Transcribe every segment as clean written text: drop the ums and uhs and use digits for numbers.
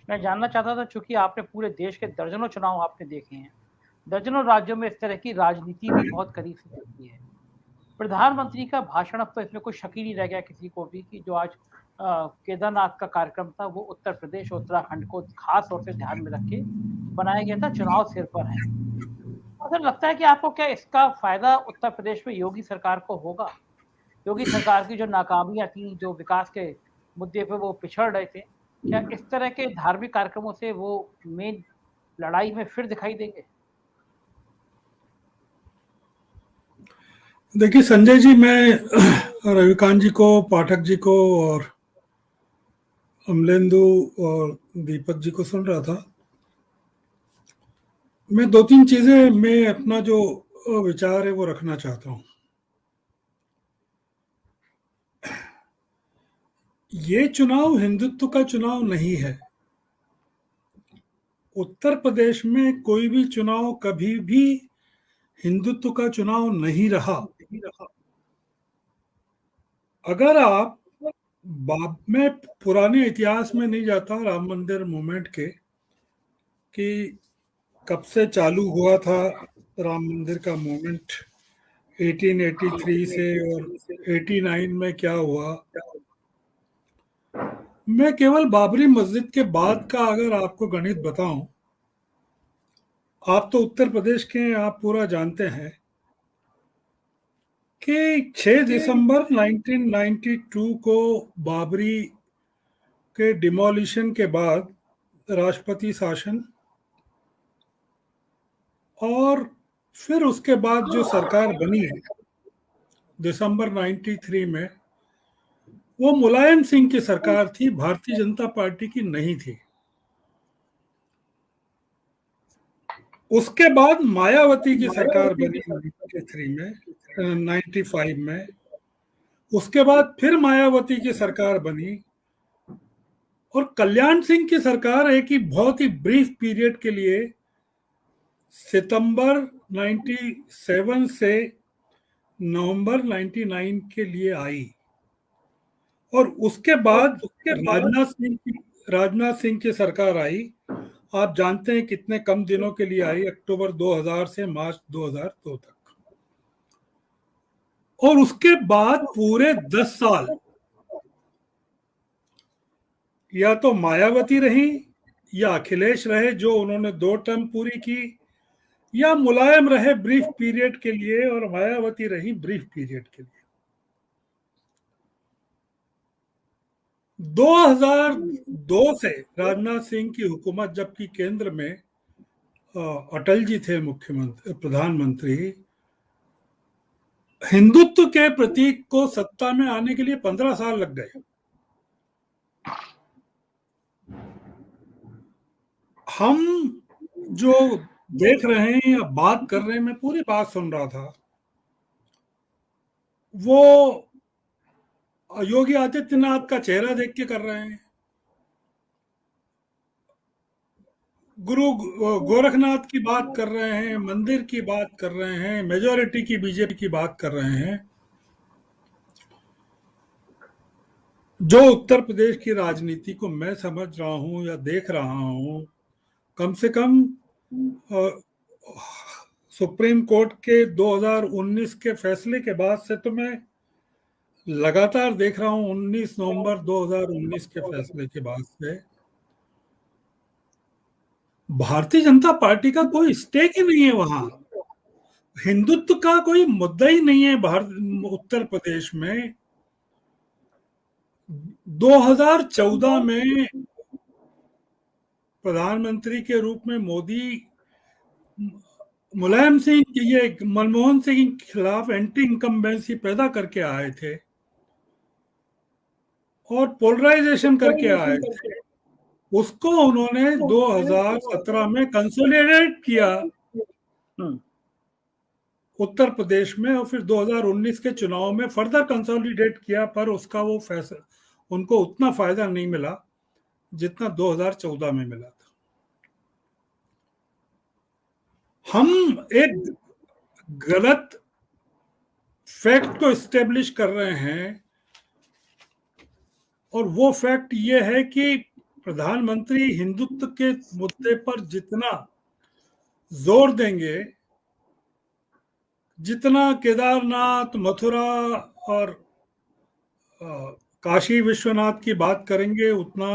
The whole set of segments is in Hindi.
मैं जानना चाहता था, चूंकि आपने पूरे देश के दर्जनों चुनाव आपने देखे हैं, दर्जनों राज्यों में इस तरह की राजनीति भी बहुत करीब से देखी है। प्रधानमंत्री का भाषण, अब तो इसमें कोई शक ही नहीं रह गया किसी को भी कि जो आज केदारनाथ का कार्यक्रम था वो उत्तर प्रदेश और उत्तराखंड को खास तौर से ध्यान में रख के बनाया गया था। चुनाव सिर पर है। अगर लगता है कि आपको क्या इसका फायदा उत्तर प्रदेश में योगी सरकार को होगा? योगी सरकार की जो नाकामियां थी, जो विकास के मुद्दे पे वो पिछड़ रहे थे, क्या इस तरह के धार्मिक कार्यक्रमों से वो मेन लड़ाई में फिर दिखाई देंगे? देखिए संजय जी, मैं रविकांत जी को, पाठक जी को और अमलेंदु और दीपक जी को सुन रहा था। मैं दो तीन चीजें मैं अपना जो विचार है वो रखना चाहता हूँ। ये चुनाव हिंदुत्व का चुनाव नहीं है। उत्तर प्रदेश में कोई भी चुनाव कभी भी हिंदुत्व का चुनाव नहीं रहा। अगर आप मैं पुराने इतिहास में नहीं जाता राम मंदिर मूवमेंट के कि कब से चालू हुआ था राम मंदिर का मूवमेंट, 1883 से और 89 में क्या हुआ। मैं केवल बाबरी मस्जिद के बाद का अगर आपको गणित बताऊं, आप तो उत्तर प्रदेश के हैं, आप पूरा जानते हैं कि 6 दिसंबर 1992 को बाबरी के डिमोलिशन के बाद राष्ट्रपति शासन और फिर उसके बाद जो सरकार बनी दिसंबर 93 में, वो मुलायम सिंह की सरकार थी, भारतीय जनता पार्टी की नहीं थी। उसके बाद मायावती की सरकार बनी 93 में, 95 में। उसके बाद फिर मायावती की सरकार बनी और कल्याण सिंह की सरकार एक ही बहुत ही ब्रीफ पीरियड के लिए सितंबर 97 से नवंबर 99 के लिए आई। और उसके बाद राजनाथ सिंह की सरकार आई। आप जानते हैं कितने कम दिनों के लिए आई, अक्टूबर 2000 से मार्च 2002 तक। और उसके बाद पूरे 10 साल या तो मायावती रही या अखिलेश रहे, जो उन्होंने 2 टर्म पूरी की, या मुलायम रहे ब्रीफ पीरियड के लिए और मायावती रही ब्रीफ पीरियड के लिए। 2002 से राजनाथ सिंह की हुकूमत, जबकि केंद्र में अटल जी थे मुख्यमंत्री, प्रधानमंत्री, हिंदुत्व के प्रतीक को सत्ता में आने के लिए 15 साल लग गए। हम जो देख रहे हैं या बात कर रहे हैं, मैं पूरी बात सुन रहा था, वो योगी आदित्यनाथ का चेहरा देख के कर रहे हैं, गुरु गोरखनाथ की बात कर रहे हैं, मंदिर की बात कर रहे हैं, मेजोरिटी की बीजेपी की बात कर रहे हैं। जो उत्तर प्रदेश की राजनीति को मैं समझ रहा हूं या देख रहा हूं, कम से कम सुप्रीम कोर्ट के 2019 के फैसले के बाद से तो मैं लगातार देख रहा हूं, 19 नवंबर 2019 के फैसले के बाद से भारतीय जनता पार्टी का कोई स्टेक ही नहीं है वहां। हिंदुत्व का कोई मुद्दा ही नहीं है उत्तर प्रदेश में। 2014 में प्रधानमंत्री के रूप में मोदी मुलायम सिंह ये मनमोहन सिंह के खिलाफ एंटी इनकम्बेंसी पैदा करके आए थे और पोलराइजेशन करके आए थे। उसको उन्होंने 2017 में कंसोलिडेट किया उत्तर प्रदेश में, और फिर 2019 के चुनाव में फर्दर कंसोलिडेट किया, पर उसका वो फैसला उनको उतना फायदा नहीं मिला जितना 2014 में मिला था। हम एक गलत फैक्ट को एस्टेब्लिश कर रहे हैं, और वो फैक्ट ये है कि प्रधानमंत्री हिंदुत्व के मुद्दे पर जितना जोर देंगे, जितना केदारनाथ, मथुरा और काशी विश्वनाथ की बात करेंगे, उतना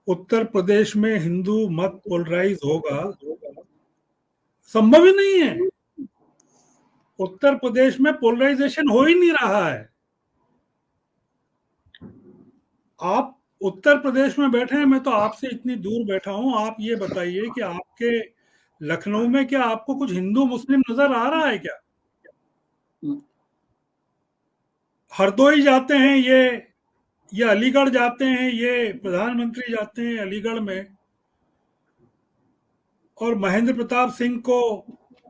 उत्तर प्रदेश में हिंदू मत पोलराइज होगा। संभव ही नहीं है। उत्तर प्रदेश में पोलराइजेशन हो ही नहीं रहा है। आप उत्तर प्रदेश में बैठे हैं, मैं तो आपसे इतनी दूर बैठा हूं। आप ये बताइए कि आपके लखनऊ में क्या आपको कुछ हिंदू मुस्लिम नजर आ रहा है क्या? हरदोई जाते हैं ये अलीगढ़ जाते हैं, ये प्रधानमंत्री जाते हैं अलीगढ़ में और महेंद्र प्रताप सिंह को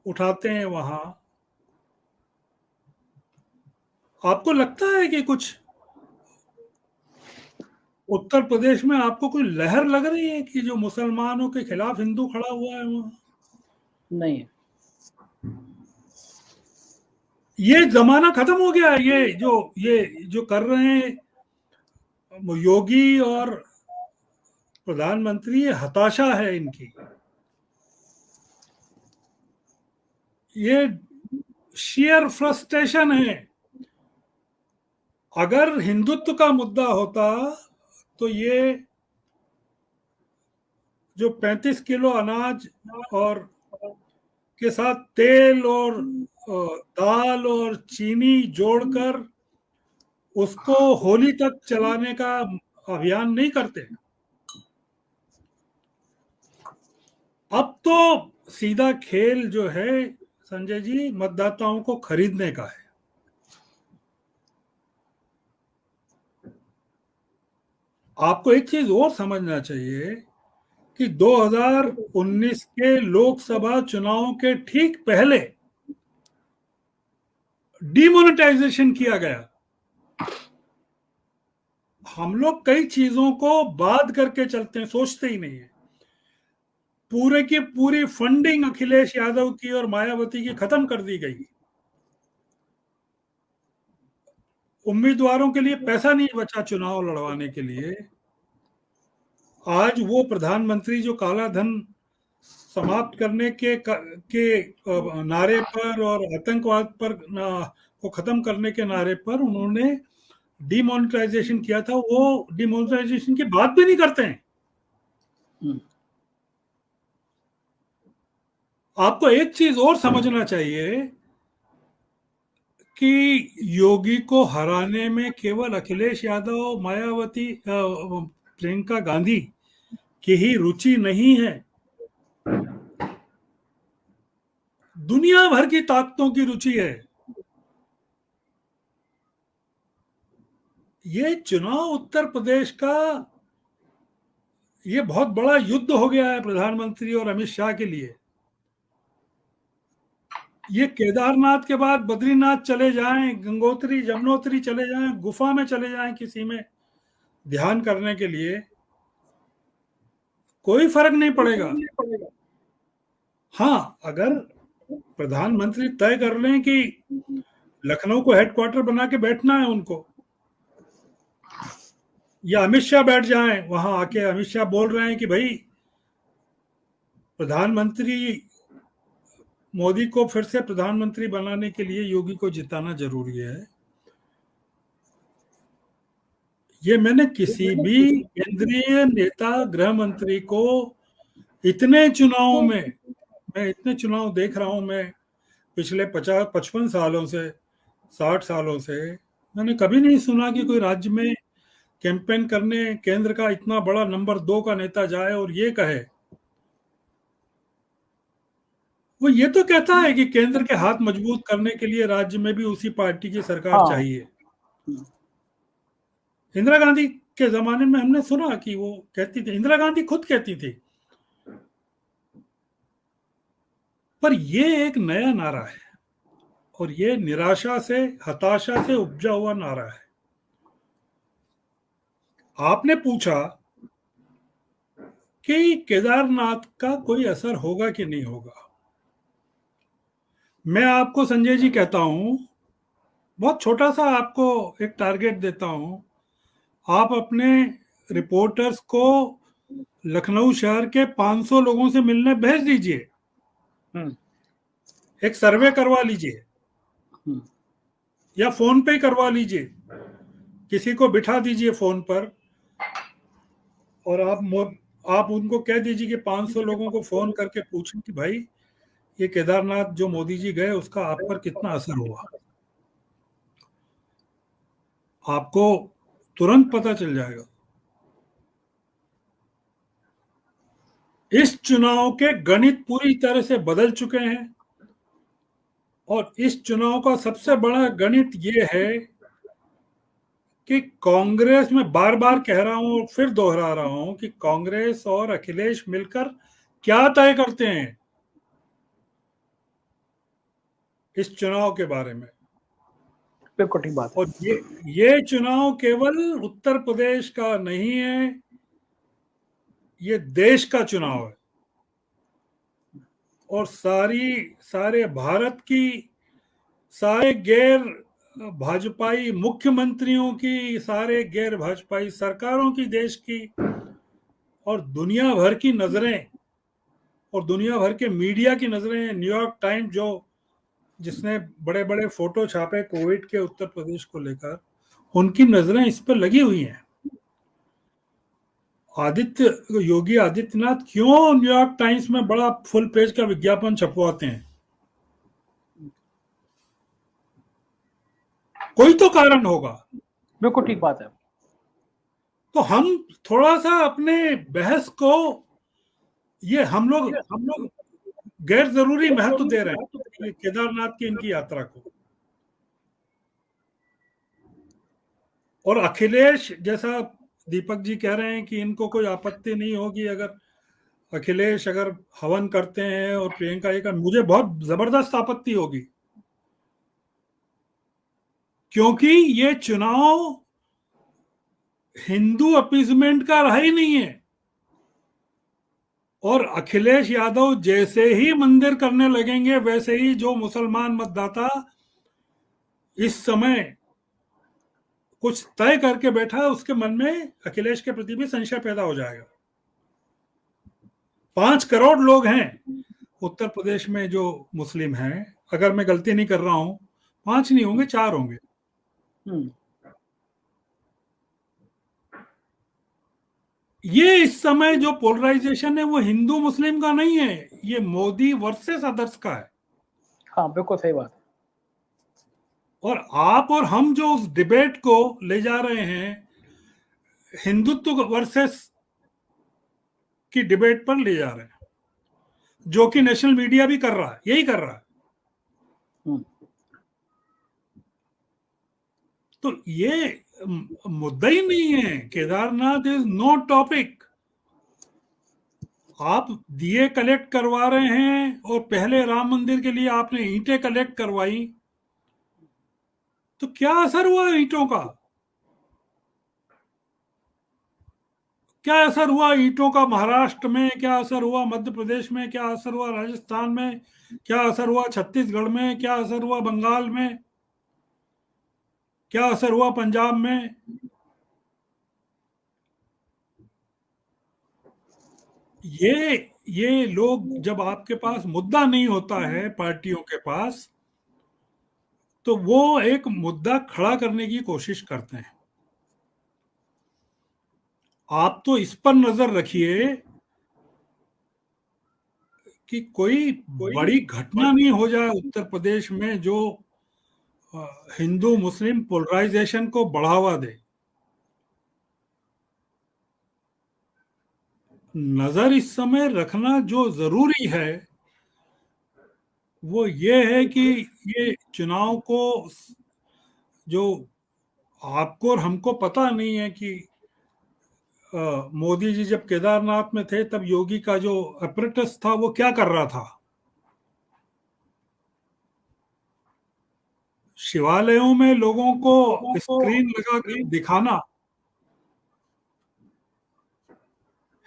उठाते हैं वहां। आपको लगता है कि कुछ उत्तर प्रदेश में आपको कोई लहर लग रही है कि जो मुसलमानों के खिलाफ हिंदू खड़ा हुआ है वहां? नहीं। ये जमाना खत्म हो गया है। ये जो कर रहे हैं योगी और प्रधानमंत्री, ये हताशा है इनकी। ये शेयर फ्रस्ट्रेशन है। अगर हिंदुत्व का मुद्दा होता तो ये जो 35 किलो अनाज और के साथ तेल और दाल और चीनी जोड़कर उसको होली तक चलाने का अभियान नहीं करते। अब तो सीधा खेल जो है संजय जी, मतदाताओं को खरीदने का है। आपको एक चीज और समझना चाहिए कि 2019 के लोकसभा चुनाव के ठीक पहले डिमोनेटाइजेशन किया गया। हम लोग कई चीजों को बात करके चलते हैं, सोचते ही नहीं है। पूरे की पूरी फंडिंग अखिलेश यादव की और मायावती की खत्म कर दी गई। उम्मीदवारों के लिए पैसा नहीं बचा चुनाव लड़वाने के लिए। आज वो प्रधानमंत्री जो काला धन समाप्त करने के नारे पर और आतंकवाद पर को खत्म करने के नारे पर उन्होंने डिमोनेटाइजेशन किया था, वो डिमोनेटाइजेशन की बात भी नहीं करते हैं। आपको एक चीज और समझना चाहिए कि योगी को हराने में केवल अखिलेश यादव, मायावती, प्रियंका गांधी की ही रुचि नहीं है। दुनिया भर की ताकतों की रुचि है। ये चुनाव उत्तर प्रदेश का ये बहुत बड़ा युद्ध हो गया है प्रधानमंत्री और अमित शाह के लिए। ये केदारनाथ के बाद बद्रीनाथ चले जाएं, गंगोत्री जमुनोत्री चले जाएं, गुफा में चले जाएं किसी में ध्यान करने के लिए, कोई फर्क नहीं पड़ेगा। हाँ, अगर प्रधानमंत्री तय कर लें कि लखनऊ को हेडक्वार्टर बना के बैठना है उनको, या अमित शाह बैठ जाएं वहां आके, अमित शाह बोल रहे हैं कि भाई प्रधानमंत्री मोदी को फिर से प्रधानमंत्री बनाने के लिए योगी को जिताना जरूरी है। ये मैंने किसी भी केंद्रीय नेता, गृह मंत्री को इतने चुनावों में, मैं इतने चुनाव देख रहा हूं, मैं पिछले 50-55 सालों से, 60 सालों से मैंने कभी नहीं सुना कि कोई राज्य में कैंपेन करने केंद्र का इतना बड़ा नंबर 2 का नेता जाए और ये कहे, वो ये तो कहता है कि केंद्र के हाथ मजबूत करने के लिए राज्य में भी उसी पार्टी की सरकार चाहिए। इंदिरा गांधी के जमाने में हमने सुना कि वो कहती थी, इंदिरा गांधी खुद कहती थी। पर ये एक नया नारा है और ये निराशा से, हताशा से उपजा हुआ नारा है। आपने पूछा कि केदारनाथ का कोई असर होगा कि नहीं होगा। मैं आपको संजय जी कहता हूं, बहुत छोटा सा आपको एक टारगेट देता हूं। आप अपने रिपोर्टर्स को लखनऊ शहर के 500 लोगों से मिलने भेज दीजिए, एक सर्वे करवा लीजिए, या फोन पे करवा लीजिए, किसी को बिठा दीजिए फोन पर, और आप उनको कह दीजिए कि 500 लोगों को फोन करके पूछें कि भाई ये केदारनाथ जो मोदी जी गए उसका आप पर कितना असर हुआ। आपको तुरंत पता चल जाएगा। इस चुनाव के गणित पूरी तरह से बदल चुके हैं, और इस चुनाव का सबसे बड़ा गणित ये है कि कांग्रेस, में बार बार कह रहा हूं और फिर दोहरा रहा हूं कि कांग्रेस और अखिलेश मिलकर क्या तय करते हैं इस चुनाव के बारे में। बिल्कुल ठीक बात है। और ये चुनाव केवल उत्तर प्रदेश का नहीं है, ये देश का चुनाव है, और सारे भारत की सारे गैर भाजपाई मुख्यमंत्रियों की, सारे गैर भाजपाई सरकारों की, देश की और दुनिया भर की नजरें, और दुनिया भर के मीडिया की नजरें, न्यूयॉर्क टाइम्स जिसने बड़े बड़े फोटो छापे कोविड के उत्तर प्रदेश को लेकर, उनकी नजरें इस पर लगी हुई हैं। योगी आदित्यनाथ क्यों न्यूयॉर्क टाइम्स में बड़ा फुल पेज का विज्ञापन छपवाते हैं? कोई तो कारण होगा। बिल्कुल ठीक बात है। तो हम थोड़ा सा अपने बहस को, ये हम लोग गैर जरूरी महत्व दे रहे हैं केदारनाथ की इनकी यात्रा को। और अखिलेश, जैसा दीपक जी कह रहे हैं कि इनको कोई आपत्ति नहीं होगी अगर अखिलेश अगर हवन करते हैं और प्रियंका जी का, मुझे बहुत जबरदस्त आपत्ति होगी, क्योंकि ये चुनाव हिंदू अपीजमेंट का रहा ही नहीं है। और अखिलेश यादव जैसे ही मंदिर करने लगेंगे, वैसे ही जो मुसलमान मतदाता इस समय कुछ तय करके बैठा है, उसके मन में अखिलेश के प्रति भी संशय पैदा हो जाएगा। 5 करोड़ लोग हैं उत्तर प्रदेश में जो मुस्लिम हैं, अगर मैं गलती नहीं कर रहा हूं, 5 नहीं होंगे, 4 होंगे। ये इस समय जो पोलराइजेशन है वो हिंदू मुस्लिम का नहीं है, ये मोदी वर्सेस अदर्स का है। हाँ, बिल्कुल सही बात। और आप और हम जो उस डिबेट को ले जा रहे हैं, हिंदुत्व वर्सेस की डिबेट पर ले जा रहे हैं, जो कि नेशनल मीडिया भी कर रहा है, यही कर रहा है। तो ये मुद्दा ही नहीं है। Kedarnath is no topic. आप दिए कलेक्ट करवा रहे हैं, और पहले राम मंदिर के लिए आपने ईंटें कलेक्ट करवाई, तो क्या असर हुआ ईंटों का? क्या असर हुआ ईंटों का महाराष्ट्र में? क्या असर हुआ मध्य प्रदेश में? क्या असर हुआ राजस्थान में? क्या असर हुआ छत्तीसगढ़ में? क्या असर हुआ बंगाल में? क्या असर हुआ पंजाब में? ये लोग, जब आपके पास मुद्दा नहीं होता है पार्टियों के पास, तो वो एक मुद्दा खड़ा करने की कोशिश करते हैं। आप तो इस पर नजर रखिए कि कोई बड़ी घटना नहीं हो जाए उत्तर प्रदेश में जो हिंदू मुस्लिम पोलराइजेशन को बढ़ावा दे। नजर इस समय रखना जो जरूरी है वो ये है कि ये चुनाव को, जो आपको और हमको पता नहीं है कि मोदी जी जब केदारनाथ में थे तब योगी का जो अप्रेंटिस था वो क्या कर रहा था। शिवालयों में लोगों को स्क्रीन लगा कर दिखाना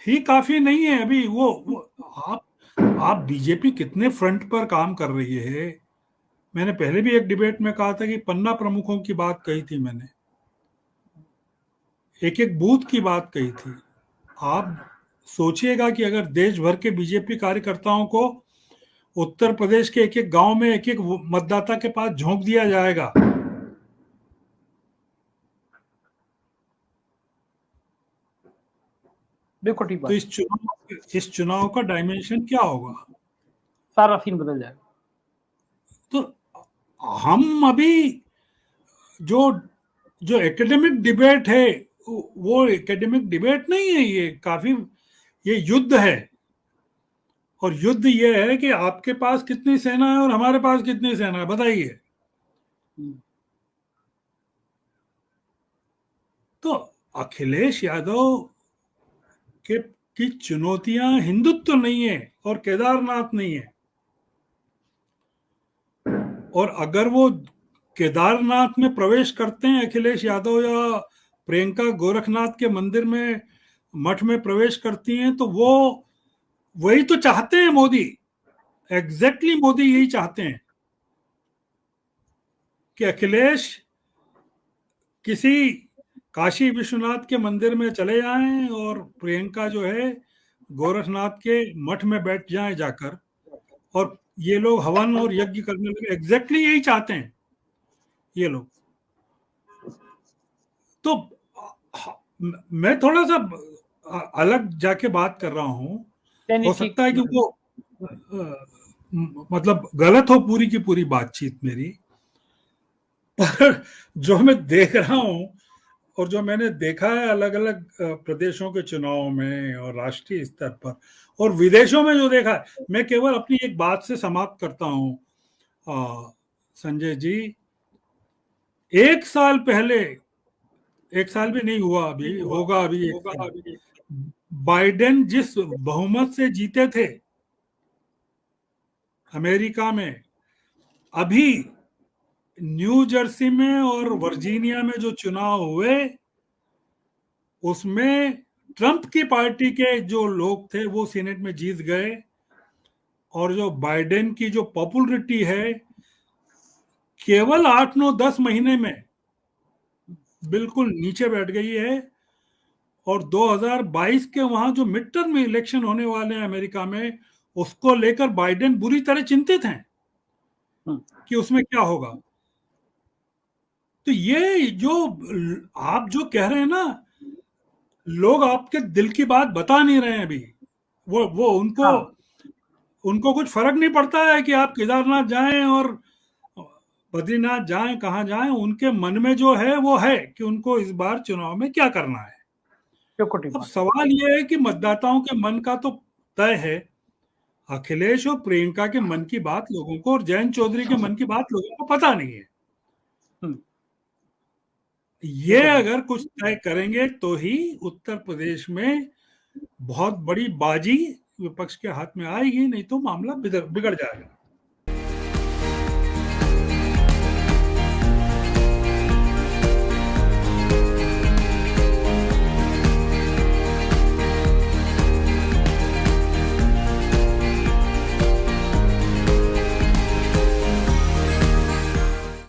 ही काफी नहीं है अभी। वो आप बीजेपी कितने फ्रंट पर काम कर रही है। मैंने पहले भी एक डिबेट में कहा था कि पन्ना प्रमुखों की बात कही थी मैंने, एक एक बूथ की बात कही थी। आप सोचिएगा कि अगर देश भर के बीजेपी कार्यकर्ताओं को उत्तर प्रदेश के एक एक गांव में एक एक मतदाता के पास झोंक दिया जाएगा, बिल्कुल ठीक तो बात, इस चुनाव का डायमेंशन क्या होगा? सारा सीन बदल जाएगा। तो हम अभी जो जो एकेडमिक डिबेट है वो एकेडमिक डिबेट नहीं है, ये युद्ध है। और युद्ध ये है कि आपके पास कितनी सेना है और हमारे पास कितनी सेना है, बताइए। तो अखिलेश यादव की चुनौतियां हिंदुत्व नहीं है और केदारनाथ नहीं है। और अगर वो केदारनाथ में प्रवेश करते हैं अखिलेश यादव, या प्रियंका गोरखनाथ के मंदिर में मठ में प्रवेश करती हैं, तो वो वही तो चाहते हैं मोदी। एग्जैक्टली मोदी यही चाहते हैं कि अखिलेश किसी काशी विश्वनाथ के मंदिर में चले जाएं और प्रियंका जो है गोरखनाथ के मठ में बैठ जाएं जाकर, और ये लोग हवन और यज्ञ करने लगे। एग्जैक्टली यही चाहते हैं ये लोग। तो मैं थोड़ा सा अलग जाके बात कर रहा हूं, हो सकता है कि वो मतलब गलत हो पूरी की पूरी बातचीत मेरी, पर जो मैं देख रहा हूं और जो मैंने देखा है अलग अलग प्रदेशों के चुनाव में और राष्ट्रीय स्तर पर और विदेशों में जो देखा है, मैं केवल अपनी एक बात से समाप्त करता हूं संजय जी। एक साल पहले, एक साल भी नहीं हुआ, अभी होगा अभी एक साल, बाइडेन जिस बहुमत से जीते थे अमेरिका में, अभी न्यू जर्सी में और वर्जीनिया में जो चुनाव हुए उसमें ट्रंप की पार्टी के जो लोग थे वो सीनेट में जीत गए, और जो बाइडेन की जो पॉपुलरिटी है केवल 8-9-10 महीने में बिल्कुल नीचे बैठ गई है। और 2022 के वहां जो मिड टर्म इलेक्शन होने वाले हैं अमेरिका में, उसको लेकर बाइडेन बुरी तरह चिंतित हैं कि उसमें क्या होगा। तो ये जो आप जो कह रहे हैं ना, लोग आपके दिल की बात बता नहीं रहे हैं अभी। वो उनको कुछ फर्क नहीं पड़ता है कि आप केदारनाथ जाएं और बद्रीनाथ जाएं, कहां जाएं। उनके मन में जो है वो है कि उनको इस बार चुनाव में क्या करना है। अब सवाल ये है कि मतदाताओं के मन का तो तय है, अखिलेश और प्रियंका के मन की बात लोगों को और जयंत चौधरी के मन की बात लोगों को पता नहीं है। ये अगर कुछ तय करेंगे तो ही उत्तर प्रदेश में बहुत बड़ी बाजी विपक्ष के हाथ में आएगी, नहीं तो मामला बिगड़ जाएगा।